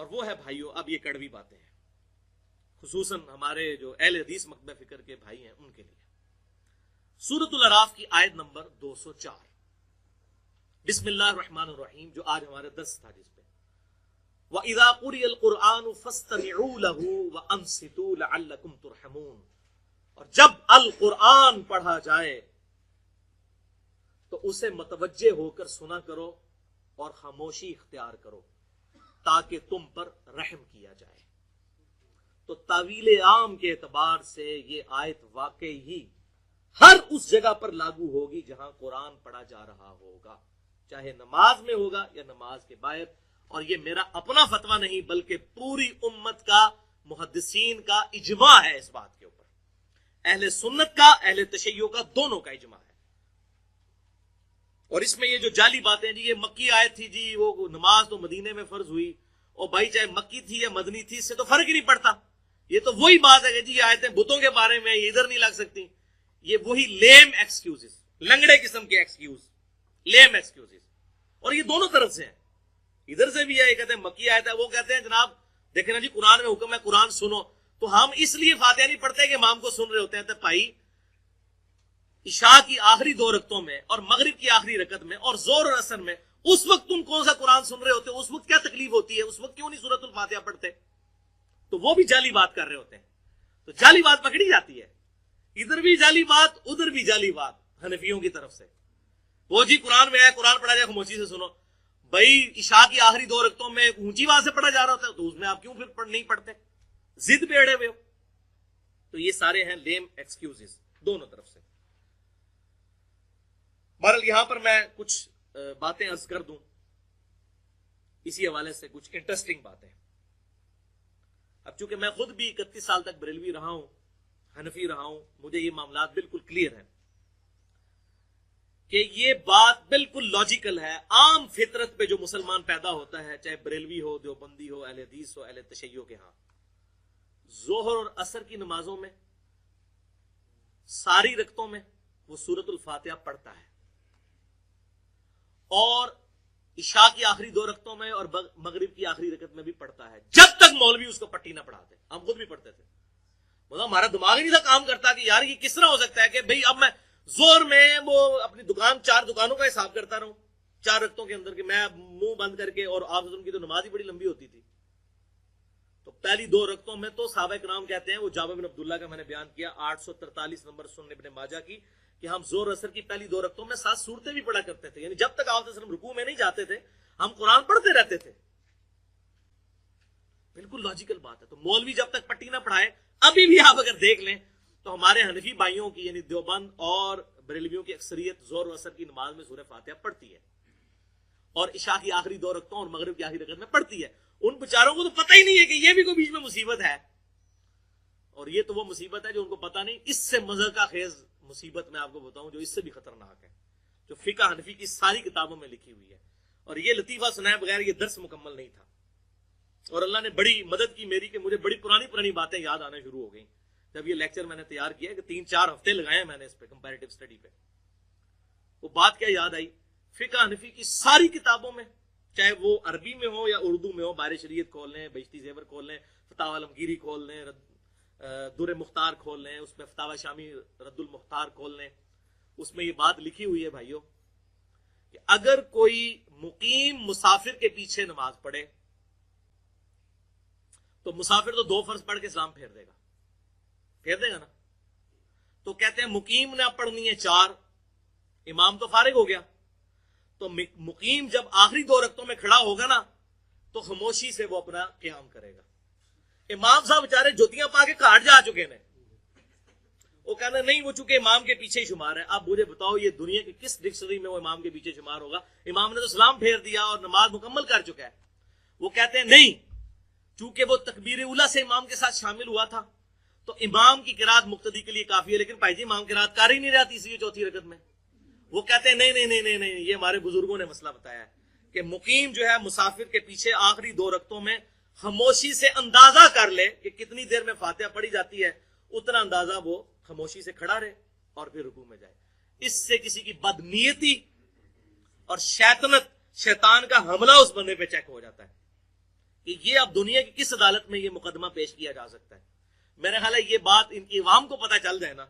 اور وہ ہے بھائیوں، اب یہ کڑوی باتیں ہیں خصوصاً ہمارے جو اہل حدیث مکتبہ فکر کے بھائی ہیں ان کے لیے۔ سورۃ الاعراف کی آیت نمبر 204، بسم اللہ الرحمن الرحیم، جو آج ہمارا درس تھا جس پہ وَإِذَا قُرِئَ الْقُرْآنُ فَاسْتَمِعُوا لَهُ وَأَنصِتُوا لَعَلَّكُمْ تُرْحَمُونَ، اور جب القرآن پڑھا جائے تو اسے متوجہ ہو کر سنا کرو اور خاموشی اختیار کرو تاکہ تم پر رحم کیا جائے۔ تو تعویل عام کے اعتبار سے یہ آیت واقعی ہی ہر اس جگہ پر لاگو ہوگی جہاں قرآن پڑھا جا رہا ہوگا، چاہے نماز میں ہوگا یا نماز کے باہر۔ اور یہ میرا اپنا فتویٰ نہیں بلکہ پوری امت کا، محدثین کا اجماع ہے اس بات کے اوپر، اہل سنت کا، اہل تشیع کا، دونوں کا اجماع ہے۔ اور اس میں یہ جو جعلی باتیں جی یہ مکی آیت تھی، جی وہ نماز تو مدینے میں فرض ہوئی، اور بھائی چاہے مکی تھی یا مدنی تھی اس سے تو فرق ہی نہیں پڑتا، یہ تو وہی بات ہے کہ جی یہ آیتیں بتوں کے بارے میں یہ ادھر نہیں لگ سکتی، یہ وہی لیم ایکسکیوزز، لنگڑے قسم کے ایکسکیوز، لیم ایکسکیوزز، اور یہ دونوں طرف سے ہیں، ادھر سے بھی ہے، یہ کہتے ہیں مکی آیت ہے، وہ کہتے ہیں جناب دیکھیں نا جی قرآن میں حکم ہے قرآن سنو، تو ہم اس لیے فاتحہ نہیں پڑھتے کہ امام کو سن رہے ہوتے ہیں، تو بھائی عشاء کی آخری 2 رکعتوں میں اور مغرب کی آخری رکعت میں اور ظہر اور عصر میں اس وقت تم کون سا قرآن سن رہے ہوتے ہو، اس وقت کیا تکلیف ہوتی ہے، اس وقت کیوں نہیں سورۃ الفاتحہ پڑھتے؟ تو وہ بھی جعلی بات کر رہے ہوتے ہیں، تو جعلی بات پکڑی جاتی ہے، ادھر بھی جعلی بات ادھر بھی جعلی بات حنفیوں کی طرف سے، وہ جی قرآن میں ہے قرآن پڑھا جائے خاموشی سے سنو، بھائی عشاء کی آخری 2 رکعتوں میں اونچی آواز سے پڑھا جا رہا ہوتا ہے تو اس میں آپ کیوں پھر نہیں پڑھتے، ضد پہ اڑے ہوئے ہو؟ تو یہ سارے ہیں لیم ایکسکیوزز دونوں طرف سے۔ بہرحال یہاں پر میں کچھ باتیں عرض کر دوں اسی حوالے سے، کچھ انٹرسٹنگ باتیں۔ اب چونکہ میں خود بھی 31 سال تک بریلوی رہا ہوں، حنفی رہا ہوں، مجھے یہ معاملات بالکل کلیئر ہیں کہ یہ بات بالکل لاجیکل ہے، عام فطرت پہ جو مسلمان پیدا ہوتا ہے، چاہے بریلوی ہو، دیوبندی ہو، اہل حدیث ہو، اہل تشیع کے ہاں، ظہر اور عصر کی نمازوں میں ساری رکعتوں میں وہ سورۃ الفاتحہ پڑھتا ہے، اور عشاء کی آخری 2 رکعتوں میں اور مغرب کی آخری رکعت میں بھی پڑھتا ہے، جب تک مولوی اس کو پٹی نہ پڑھاتے۔ ہم خود بھی پڑھتے تھے، مطلب ہمارا دماغ ہی نہیں تھا کام کرتا کہ یار یہ کس طرح ہو سکتا ہے کہ بھئی اب میں زور میں وہ اپنی دکان 4 دکانوں کا حساب کرتا رہوں 4 رکعتوں کے اندر، کہ میں منہ بند کر کے، اور آپ کی تو نماز ہی بڑی لمبی ہوتی تھی، تو پہلی 2 رکعتوں میں تو صحابہ کرام کہتے ہیں، وہ جابر بن عبداللہ کا میں نے بیان کیا 843 نمبر سنن ابن ماجہ کی، کہ ہم زور اثر کی پہلی 2 رکعتوں میں 7 سورتیں بھی پڑھا کرتے تھے، یعنی جب تک آپ رکوع میں نہیں جاتے تھے ہم قرآن پڑھتے رہتے تھے۔ بالکل لاجیکل بات ہے۔ تو مولوی جب تک پٹی نہ پڑھائے، ابھی بھی آپ اگر دیکھ لیں تو ہمارے حنفی بھائیوں کی یعنی دیوبند اور بریلویوں کی اکثریت زور و اثر کی نماز میں سورہ فاتحہ پڑھتی ہے، اور عشاء کی آخری 2 رکعتوں اور مغرب کی آخری رکعت میں پڑھتی ہے۔ ان بیچاروں کو تو پتہ ہی نہیں ہے کہ یہ بھی کوئی بیچ میں مصیبت ہے، اور یہ تو وہ مصیبت ہے جو ان کو پتہ نہیں۔ اس سے مضحکہ خیز مصیبت میں آپ کو بتاؤں جو اس سے بھی خطرناک ہے، جو فقہ حنفی کی ساری کتابوں میں لکھی ہوئی ہے، اور یہ لطیفہ سنائے بغیر یہ درس مکمل نہیں تھا، اور اللہ نے بڑی مدد کی میری کہ مجھے بڑی پرانی باتیں یاد آنا شروع ہو گئیں جب یہ لیکچر میں نے تیار کیا، کہ 3-4 ہفتے لگائے ہیں میں نے اس پہ کمپیریٹیو اسٹڈی پہ۔ وہ بات کیا یاد آئی، فقہ حنفی کی ساری کتابوں میں، چاہے وہ عربی میں ہو یا اردو میں ہو، بار شریعت کھول لیں، بہشتی زیور کھول لیں، فتاوی عالمگیری کھول لیں، در مختار کھول لیں، اس میں فتاوی شامی رد المختار کھول لیں، اس میں یہ بات لکھی ہوئی ہے بھائیوں کہ اگر کوئی مقیم مسافر کے پیچھے نماز پڑھے تو مسافر تو 2 فرض پڑھ کے سلام پھیر دے گا نا، تو کہتے ہیں مقیم نے پڑھنی ہے 4، امام تو فارغ ہو گیا، تو مقیم جب آخری 2 رکعتوں میں کھڑا ہوگا نا تو خاموشی سے وہ اپنا قیام کرے گا۔ امام صاحب بیچارے جوتیاں پا کے کاٹ جا چکے ہیں، وہ کہنا نہیں وہ چونکہ امام کے پیچھے ہی شمار ہے۔ اب مجھے بتاؤ یہ دنیا کی کس ڈکشنری میں وہ امام کے پیچھے شمار ہوگا؟ امام نے تو سلام پھیر دیا اور نماز مکمل کر چکا ہے۔ وہ کہتے ہیں نہیں، چونکہ وہ تکبیر اولیٰ سے امام کے ساتھ شامل ہوا تھا تو امام کی قرات مقتدی کے لیے کافی ہے، لیکن بھائی جی امام قرات کر ہی نہیں رہا تیسری 4تھی رکعت میں۔ وہ کہتے ہیں نہیں، یہ ہمارے بزرگوں نے مسئلہ بتایا ہے کہ مقیم جو ہے مسافر کے پیچھے آخری 2 رکعتوں میں خاموشی سے اندازہ کر لے کہ کتنی دیر میں فاتحہ پڑھی جاتی ہے، اتنا اندازہ وہ خاموشی سے کھڑا رہے اور پھر رکوع میں جائے۔ اس سے کسی کی بدنیتی اور شیطان کا حملہ اس بندے پہ چیک ہو جاتا ہے کہ یہ اب دنیا کی کس عدالت میں یہ مقدمہ پیش کیا جا سکتا ہے. میرا خیال ہے یہ بات ان کی عوام کو پتہ چل جائے نا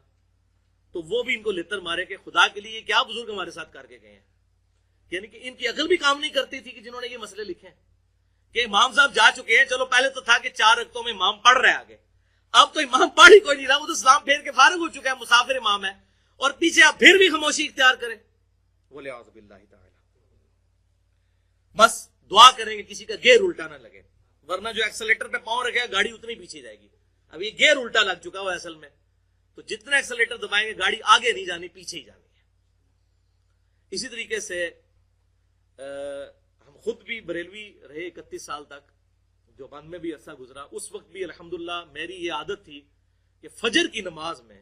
تو وہ بھی ان کو لتر مارے کہ خدا کے لیے کیا بزرگ ہمارے ساتھ کر کے گئے ہیں. یعنی کہ ان کی عقل بھی کام نہیں کرتی تھی کہ جنہوں نے یہ مسئلے لکھے ہیں کہ امام صاحب جا چکے ہیں. چلو پہلے تو تھا کہ 4 رکعتوں میں امام پڑھ رہے آگے, اب تو امام پڑھ ہی کوئی نہیں رہا, وہ تو سلام پھیر کے فارغ ہو چکا ہے, مسافر امام ہے, اور پیچھے آپ پھر بھی خاموشی اختیار کریں. وَلِعَوْذُ بِاللَّهِ تعالی. بس دعا کریں کہ کسی کا گیئر الٹا نہ لگے, ورنہ جو ایکسیلیٹر پہ پاؤں رکھے گا گاڑی اتنی پیچھے جائے گی. اب یہ گیئر الٹا لگ چکا ہوا اصل میں, تو جتنا ایکسیلیٹر دبائیں گے گاڑی آگے نہیں جانی, پیچھے ہی جانی ہے. اسی طریقے سے ہم خود بھی بریلوی رہے 31 سال تک, جو بند میں بھی عرصہ گزرا, اس وقت بھی الحمدللہ میری یہ عادت تھی کہ فجر کی نماز میں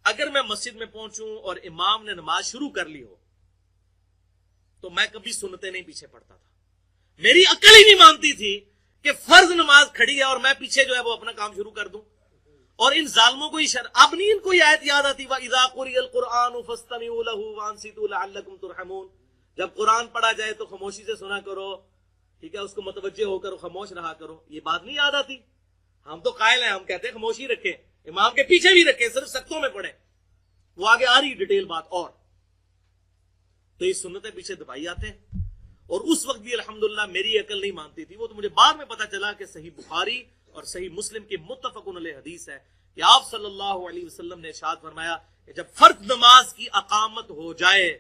اگر میں مسجد میں پہنچوں اور امام نے نماز شروع کر لی ہو تو میں کبھی سنتے نہیں پیچھے پڑتا تھا. میری عقل ہی نہیں مانتی تھی کہ فرض نماز کھڑی ہے اور میں پیچھے جو ہے وہ اپنا کام شروع کر دوں. اور ان ظالموں کو اب نہیں ان کو یہ آیت یاد آتی وَإِذَا قُرِئَ الْقُرْآنُ فَاسْتَمِعُوا لَهُ وَأَنصِتُوا لَعَلَّكُمْ تُرْحَمُونَ. جب قرآن پڑھا جائے تو خاموشی سے سنا کرو, ٹھیک ہے, اس کو متوجہ ہو کر خاموش رہا کرو. یہ بات نہیں یاد آتی. ہم تو قائل ہیں, ہم کہتے ہیں خاموشی رکھیں, امام کے پیچھے بھی رکھیں, صرف سختوں میں پڑھیں. وہ آگے آ رہی ڈیٹیل بات. اور تو یہ سنتیں پیچھے دبائی آتے ہیں. اور اس وقت بھی الحمدللہ میری عقل نہیں مانتی تھی. وہ تو مجھے بعد میں پتا چلا کہ صحیح بخاری اور صحیح مسلم کی متفق علیہ حدیث ہے کہ آپ صلی اللہ علیہ وسلم نے ارشاد فرمایا کہ جب فرض نماز کی اقامت ہو جائے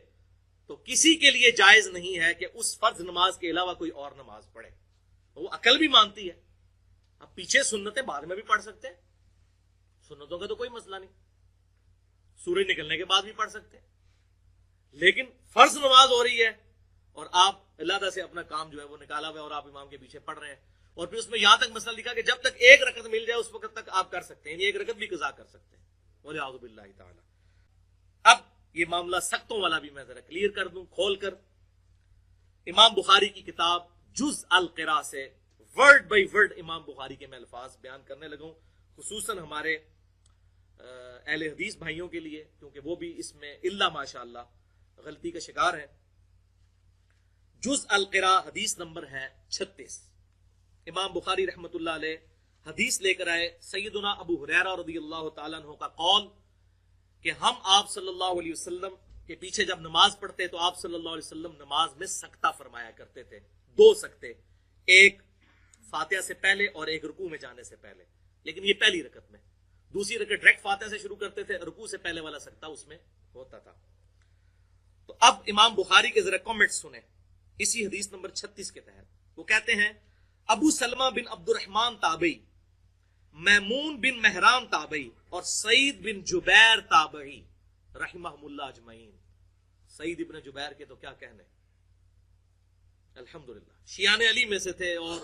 تو کسی کے لیے جائز نہیں ہے کہ اس فرض نماز کے علاوہ کوئی اور نماز پڑھے. وہ عقل بھی مانتی ہے. اب پیچھے سنتیں بعد میں بھی پڑھ سکتے ہیں, سنتوں کا تو کوئی مسئلہ نہیں, سورج نکلنے کے بعد بھی پڑھ سکتے ہیں. لیکن فرض نماز ہو رہی ہے اور آپ علیحدہ سے اپنا کام جو ہے وہ نکالا ہوا ہے اور آپ امام کے پیچھے پڑھ رہے ہیں, اور پھر اس میں یہاں تک مسئلہ لکھا کہ جب تک 1 رکعت مل جائے اس وقت تک آپ کر سکتے ہیں, یعنی 1 رکعت بھی قضا کر سکتے ہیں. وَلِعَوْذُ بِاللَّهِ تعالی. اب یہ معاملہ سختوں والا بھی میں ذرا کلیئر کر دوں کھول کر. امام بخاری کی کتاب جز القراء سے ورڈ بائی ورڈ امام بخاری کے میں الفاظ بیان کرنے لگوں, خصوصاً ہمارے اہل حدیث بھائیوں کے لیے, کیونکہ وہ بھی اس میں الا ماشاءاللہ غلطی کا شکار ہے. جز القراء حدیث نمبر ہے 36. امام بخاری رحمت اللہ علیہ حدیث لے کر آئے سیدنا ابو ہریرہ رضی اللہ تعالیٰ عنہ کا قول کہ ہم آپ صلی اللہ علیہ وسلم کے پیچھے جب نماز پڑھتے تو آپ صلی اللہ علیہ وسلم نماز میں سکتہ فرمایا کرتے تھے. 2 سکتے, ایک فاتحہ سے پہلے اور ایک رکوع میں جانے سے پہلے, لیکن یہ پہلی رکعت میں. دوسری رکعت ڈائریکٹ فاتحہ سے شروع کرتے تھے, رکوع سے پہلے والا سکتہ اس میں ہوتا تھا. تو اب امام بخاری کے ذرا کمنٹ سنیں اسی حدیث نمبر 36 کے تحت. وہ کہتے ہیں ابو سلمہ بن عبد الرحمن تابعی, میمون بن مہران تابعی اور سعید بن جبیر تابعی رحمہم اللہ اجمعین. سعید ابن جبیر کے تو کیا کہنے, الحمدللہ شیعان علی میں سے تھے اور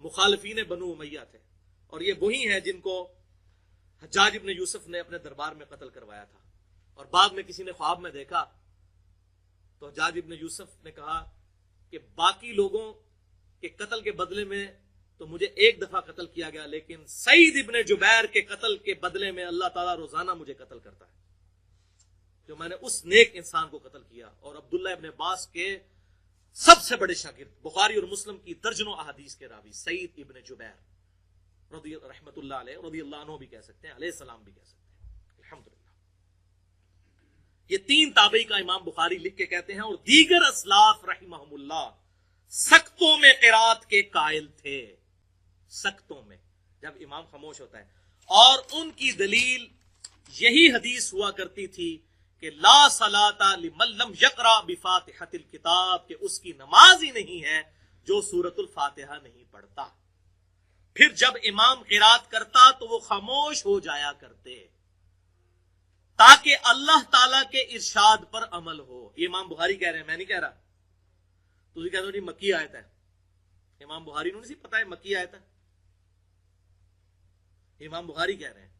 مخالفین بنو امیہ تھے, اور یہ وہی ہیں جن کو حجاج ابن یوسف نے اپنے دربار میں قتل کروایا تھا. اور بعد میں کسی نے خواب میں دیکھا تو حجاج ابن یوسف نے کہا کہ باقی لوگوں کے قتل کے بدلے میں تو مجھے 1 دفعہ قتل کیا گیا, لیکن سعید ابن جبیر کے قتل کے بدلے میں اللہ تعالیٰ روزانہ مجھے قتل کرتا ہے, جو میں نے اس نیک انسان کو قتل کیا. اور عبداللہ ابن عباس کے سب سے بڑے شاگرد, بخاری اور مسلم کی درجنوں احادیث کے راوی سعید ابن جبیر رحمت اللہ علیہ, رضی اللہ عنہ بھی کہہ سکتے ہیں, علیہ السلام بھی کہہ سکتے ہیں, الحمدللہ. یہ 3 تابعی کا امام بخاری لکھ کے کہتے ہیں, اور دیگر اسلاف رحمہم اللہ سختوں میں قرات کے قائل تھے. سختوں میں, جب امام خاموش ہوتا ہے. اور ان کی دلیل یہی حدیث ہوا کرتی تھی کہ لا صلاۃ لمن لم یقرأ بفاتحۃ الکتاب, کہ اس کی نماز ہی نہیں ہے جو سورۃ الفاتحہ نہیں پڑھتا. پھر جب امام قرات کرتا تو وہ خاموش ہو جایا کرتے تاکہ اللہ تعالیٰ کے ارشاد پر عمل ہو. یہ امام بخاری کہہ رہے ہیں, میں نہیں کہہ رہا. تو کہتے ہو جی مکی آیت ہے, امام بخاری نے نہیں پتا ہے مکی آیت ہے, امام بخاری کہہ رہے ہیں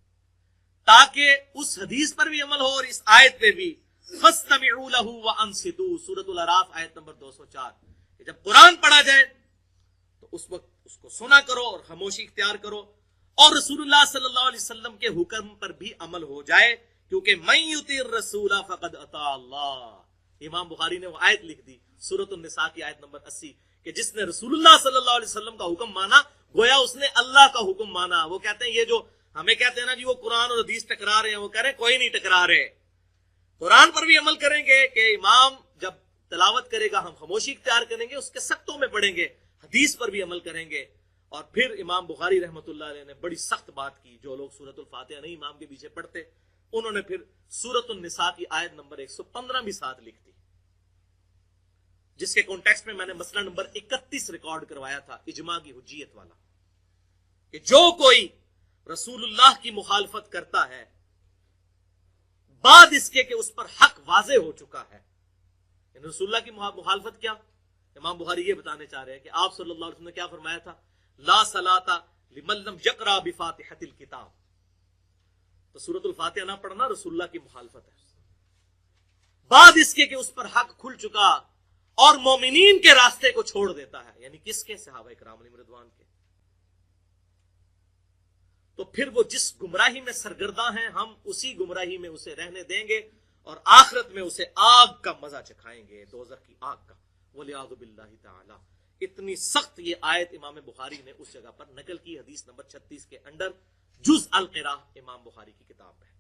تاکہ اس حدیث پر بھی عمل ہو اور اس آیت پہ بھی. فَاسْتَمِعُوا لَهُ وَأَنصِتُوا سورۃ الاعراف آیت نمبر 204, کہ جب قرآن پڑھا جائے تو اس وقت اس کو سنا کرو اور خاموشی اختیار کرو, اور رسول اللہ صلی اللہ علیہ وسلم کے حکم پر بھی عمل ہو جائے, کیونکہ مَن یُطِعِ الرَّسُولَ فَقَدْ أَطَاعَ اللَّهَ. امام بخاری نے وہ آیت لکھ دی سورۃ النساء کی آیت نمبر 80 کہ جس نے رسول اللہ صلی اللہ علیہ وسلم کا حکم مانا گویا اس نے اللہ کا حکم مانا. وہ کہتے ہیں یہ جو ہمیں کہتے ہیں نا جی وہ قرآن اور حدیث ٹکرا رہے ہیں, وہ کہہ رہے ہیں کوئی نہیں ٹکرا رہے. قرآن پر بھی عمل کریں گے کہ امام جب تلاوت کرے گا ہم خاموشی اختیار کریں گے, اس کے سختوں میں پڑھیں گے, حدیث پر بھی عمل کریں گے. اور پھر امام بخاری رحمۃ اللہ علیہ نے بڑی سخت بات کی, جو لوگ سورۃ الفاتحہ نہیں امام کے پیچھے پڑھتے انہوں نے پھر سورۃ النساء کی آیت نمبر 115 بھی ساتھ لکھ دی, جس کے کانٹیکسٹ میں میں نے مسئلہ نمبر 31 ریکارڈ کروایا تھا اجماع کی حجیت والا, کہ جو کوئی رسول اللہ کی مخالفت کرتا ہے بعد اس کے کہ اس پر حق واضح ہو چکا ہے. یعنی رسول اللہ کی مخالفت کیا, امام بخاری یہ بتانے چاہ رہے ہیں کہ آپ صلی اللہ علیہ وسلم نے کیا فرمایا تھا, لا صلاۃ لمن لم یقرأ بفاتحۃ الکتاب. تو سورۃ الفاتحہ نہ پڑھنا رسول اللہ کی مخالفت ہے, بعد اس کے کہ اس پر حق کھل چکا اور مومنین کے راستے کو چھوڑ دیتا ہے. یعنی کس کے, صحابہ کرام علیہم رضوان کے. تو پھر وہ جس گمراہی میں سرگرداں ہیں ہم اسی گمراہی میں اسے رہنے دیں گے اور آخرت میں اسے آگ کا مزہ چکھائیں گے, دوزخ کی آگ کا. وَلِعَاذُ بِاللَّهِ تَعَالَى. اتنی سخت یہ آیت امام بخاری نے اس جگہ پر نقل کی, حدیث نمبر 36 کے انڈر جز القراء امام بخاری کی کتاب میں.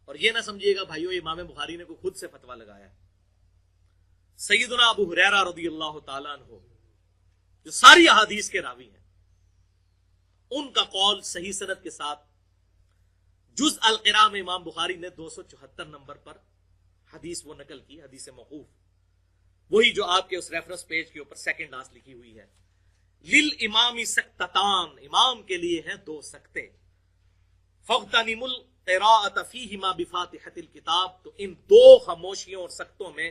اور یہ نہ سمجھیے گا بھائیو امام بخاری نے کوئی خود سے فتویٰ لگایا. سیدنا ابو ہریرہ رضی اللہ تعالیٰ عنہ جو ساری احادیث کے راوی ہیں, ان کا قول صحیح سند کے ساتھ جز القراء میں امام بخاری نے 274 نمبر پر حدیث وہ نقل کی, حدیث موقوف, وہی جو آپ کے اس ریفرنس پیج کے اوپر سیکنڈ آس لکھی ہوئی ہے. للامام سکتتان, امام کے لیے ہیں 2 سکتے. فاغتنموا القراءة فیہما بفاتحۃ الکتاب. تو ان 2 خاموشیوں اور سکتوں میں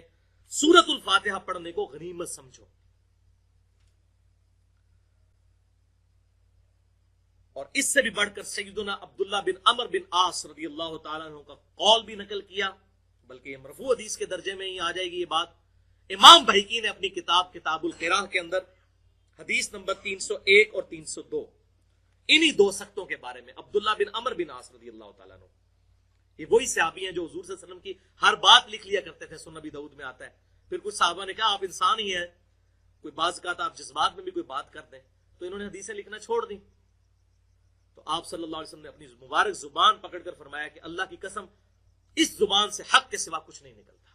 سورۃ الفاتحہ پڑھنے کو غنیمت سمجھو. اور اس سے بھی بڑھ کر سیدنا عبداللہ بن عمر بن عاص رضی اللہ تعالیٰ عنہ کا قول بھی نقل کیا, بلکہ یہ مرفوع حدیث کے درجے میں ہی آ جائے گی یہ بات. امام بہقی نے اپنی کتاب کتاب القراء کے اندر حدیث نمبر 301 اور 302 انہی 2 سختوں کے بارے میں, عبداللہ بن عمر بن عاص رضی اللہ تعالیٰ عنہ, یہ وہی صحابی ہیں جو حضور صلی اللہ علیہ وسلم کی ہر بات لکھ لیا کرتے تھے. سنن نبی داؤد میں آتا ہے. پھر کچھ صحابہ نے کہا آپ انسان ہی ہیں, کوئی بعض کہا تھا آپ جذبات میں بھی کوئی بات کر دیں, تو انہوں نے حدیثیں لکھنا چھوڑ دی. تو آپ صلی اللہ علیہ وسلم نے اپنی مبارک زبان پکڑ کر فرمایا کہ اللہ کی قسم اس زبان سے حق کے سوا کچھ نہیں نکلتا.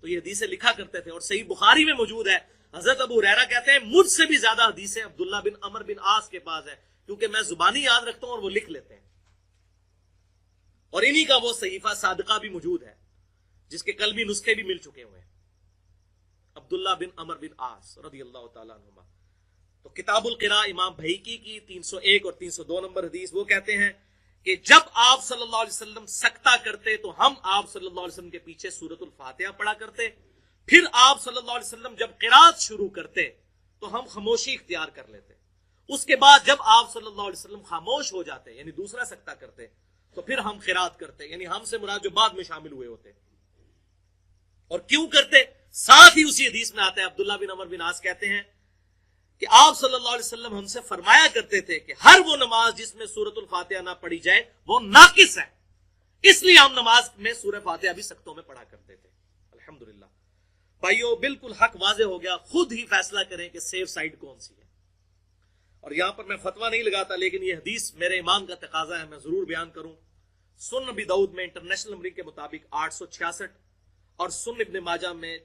تو یہ حدیثیں لکھا کرتے تھے اور صحیح بخاری میں موجود ہے. حضرت ابو ہریرہ کہتے ہیں مجھ سے بھی زیادہ حدیثیں عبداللہ بن عمر بن عاص کے پاس ہے, کیونکہ میں زبانی یاد رکھتا ہوں اور وہ لکھ لیتے ہیں. اور انہی کا وہ صحیفہ صادقہ بھی موجود ہے جس کے قلبی نسخے بھی مل چکے ہوئے ہیں, عبداللہ بن عمر بن عاص رضی اللہ تعالیٰ عنہما. تو کتاب القراء امام بہقی کی 301 اور 302 نمبر حدیث, وہ کہتے ہیں کہ جب آپ صلی اللہ علیہ وسلم سکتہ کرتے تو ہم آپ صلی اللہ علیہ وسلم کے پیچھے سورۃ الفاتحہ پڑھا کرتے. پھر آپ صلی اللہ علیہ وسلم جب قرات شروع کرتے تو ہم خاموشی اختیار کر لیتے. اس کے بعد جب آپ صلی اللہ علیہ وسلم خاموش ہو جاتے یعنی دوسرا سکتہ کرتے تو پھر ہم قرات کرتے, یعنی ہم سے مراد جو بعد میں شامل ہوئے ہوتے. اور کیوں کرتے, ساتھ ہی اسی حدیث میں آتا ہے, عبداللہ بن عمر بن عاص کہتے ہیں کہ آپ صلی اللہ علیہ وسلم ہم سے فرمایا کرتے تھے کہ ہر وہ نماز جس میں سورۃ الفاتحہ نہ پڑھی جائے وہ ناقص ہے, اس لیے ہم نماز میں سورہ فاتحہ بھی سکتوں میں پڑھا کرتے تھے. الحمدللہ بھائیو بالکل حق واضح ہو گیا, خود ہی فیصلہ کریں کہ سیف سائیڈ کون سی ہے. اور یہاں پر میں فتویٰ نہیں لگاتا, لیکن یہ حدیث میرے امام کا تقاضا ہے, میں ضرور بیان کروں. سنن نبی داؤد میں انٹرنیشنل نمبر کے مطابق 866 اور سنن ابن ماجہ میں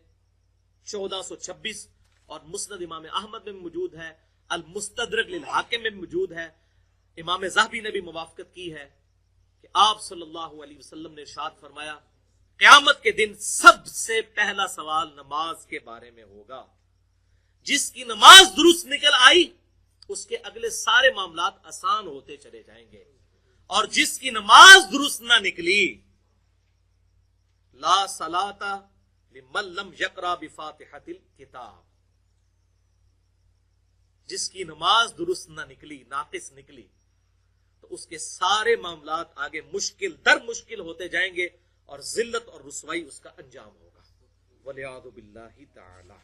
1426 اور مسند امام احمد میں موجود ہے, المستدرک للحاکم میں موجود ہے. امام ذہبی نے بھی موافقت کی ہے کہ آپ صلی اللہ علیہ وسلم نے ارشاد فرمایا قیامت کے دن سب سے پہلا سوال نماز کے بارے میں ہوگا. جس کی نماز درست نکل آئی اس کے اگلے سارے معاملات آسان ہوتے چلے جائیں گے, اور جس کی نماز درست نہ نکلی لا صلاۃ لمن لم یقرأ بفاتحۃ الکتاب, جس کی نماز درست نہ نکلی, ناقص نکلی, تو اس کے سارے معاملات آگے مشکل در مشکل ہوتے جائیں گے اور ذلت اور رسوائی اس کا انجام ہوگا. وَلِعَاذُ بِاللَّهِ تَعَالَى.